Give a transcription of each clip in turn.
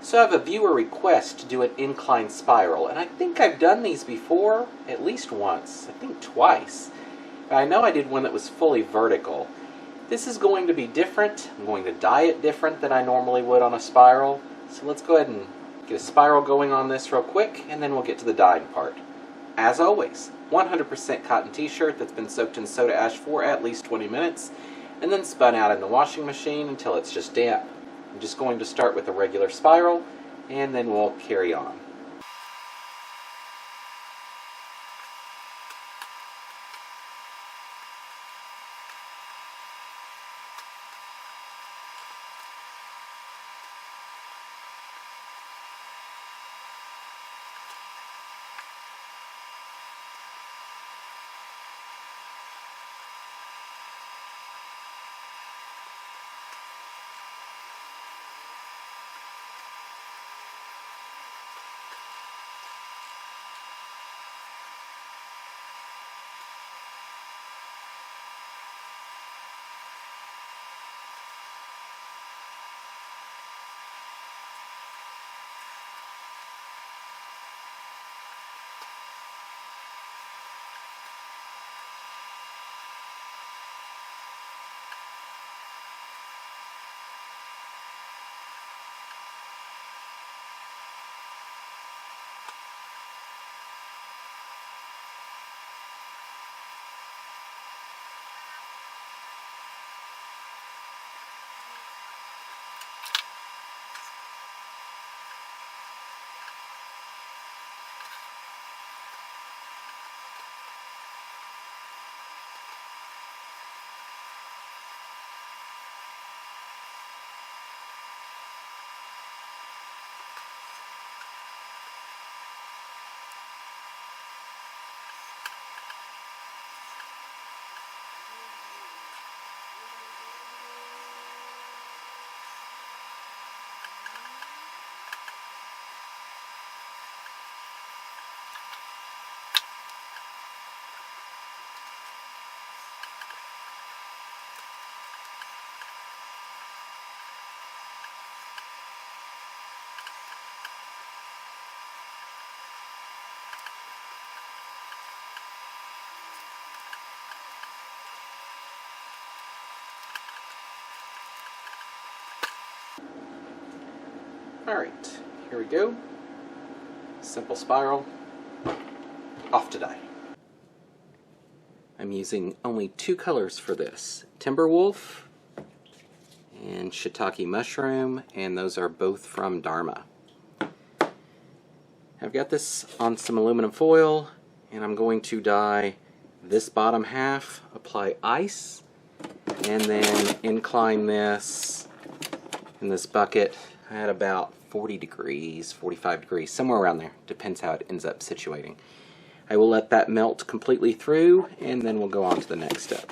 So I have a viewer request to do an incline spiral, and I think I've done these before, at least once, I think twice. I know I did one that was fully vertical. This is going to be different. I'm going to die it different than I normally would on a spiral. So let's go ahead and get a spiral going on this real quick, and then we'll get to the dyeing part. As always, 100% cotton t-shirt that's been soaked in soda ash for at least 20 minutes, and then spun out in the washing machine until it's just damp. I'm just going to start with a regular spiral, and then we'll carry on. Alright, here we go. Simple spiral. Off to dye. I'm using only two colors for this. Timberwolf and Shiitake Mushroom, and those are both from Dharma. I've got this on some aluminum foil, and I'm going to dye this bottom half, apply ice, and then incline this in this bucket at about 40 degrees, 45 degrees, somewhere around there. Depends how it ends up situating. I will let that melt completely through, and then we'll go on to the next step.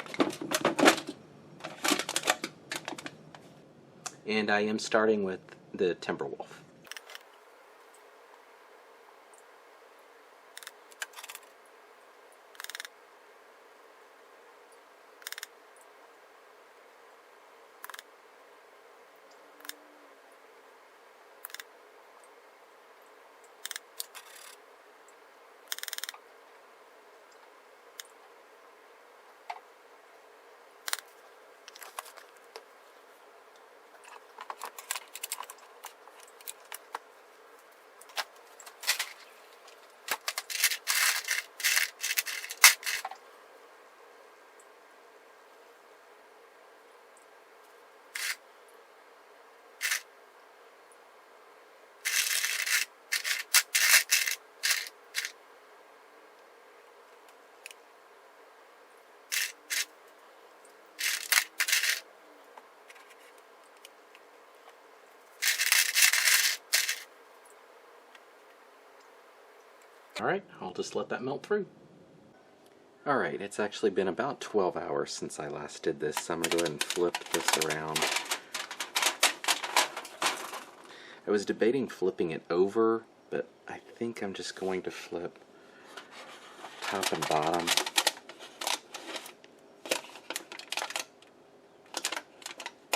And I am starting with the Timberwolf. Alright, I'll just let that melt through. Alright, it's actually been about 12 hours since I last did this, so I'm going to go ahead and flip this around. I was debating flipping it over, but I think I'm just going to flip top and bottom.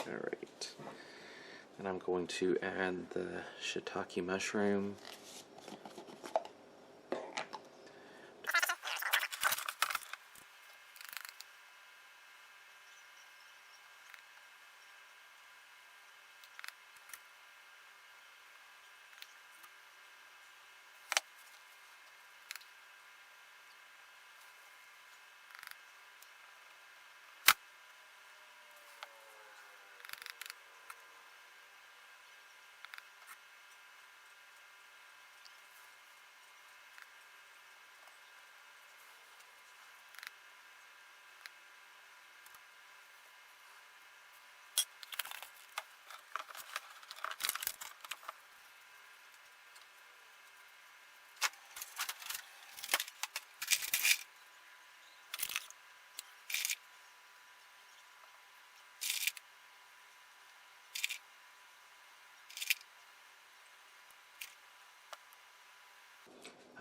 Alright. And I'm going to add the shiitake mushroom.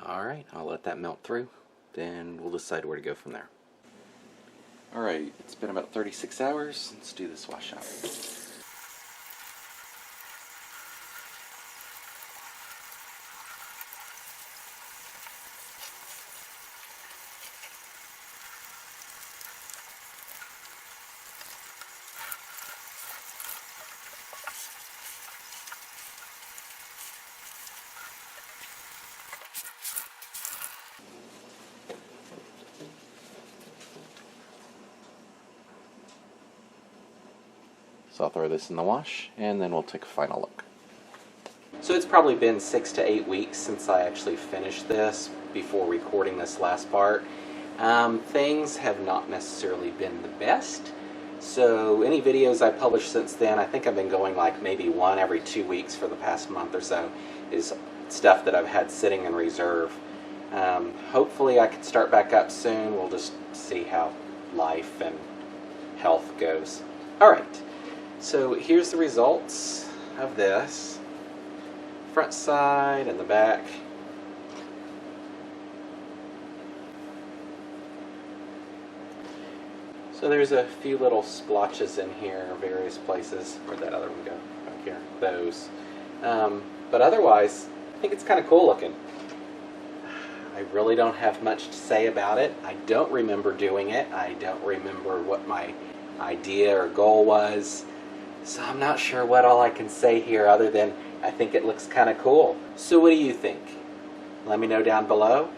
Alright, I'll let that melt through, then we'll decide where to go from there. Alright, it's been about 36 hours. Let's do this wash out. So I'll throw this in the wash, and then we'll take a final look. So it's probably been 6 to 8 weeks since I actually finished this before recording this last part. Things have not necessarily been the best. So any videos I published since then, I think I've been going like maybe one every 2 weeks for the past month or so, is stuff that I've had sitting in reserve. Hopefully I can start back up soon. We'll just see how life and health goes. Alright. So here's the results of this. Front side and the back. So there's a few little splotches in here, various places. Where'd that other one go? Back here. Those. But otherwise, I think it's kind of cool looking. I really don't have much to say about it. I don't remember doing it. I don't remember what my idea or goal was. So I'm not sure what all I can say here other than I think it looks kind of cool. So what do you think? Let me know down below.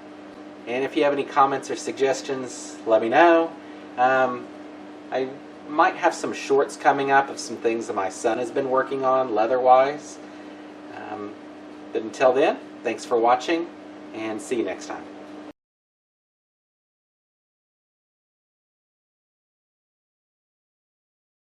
And if you have any comments or suggestions, let me know. I might have some shorts coming up of some things that my son has been working on leather-wise. But until then, thanks for watching and see you next time.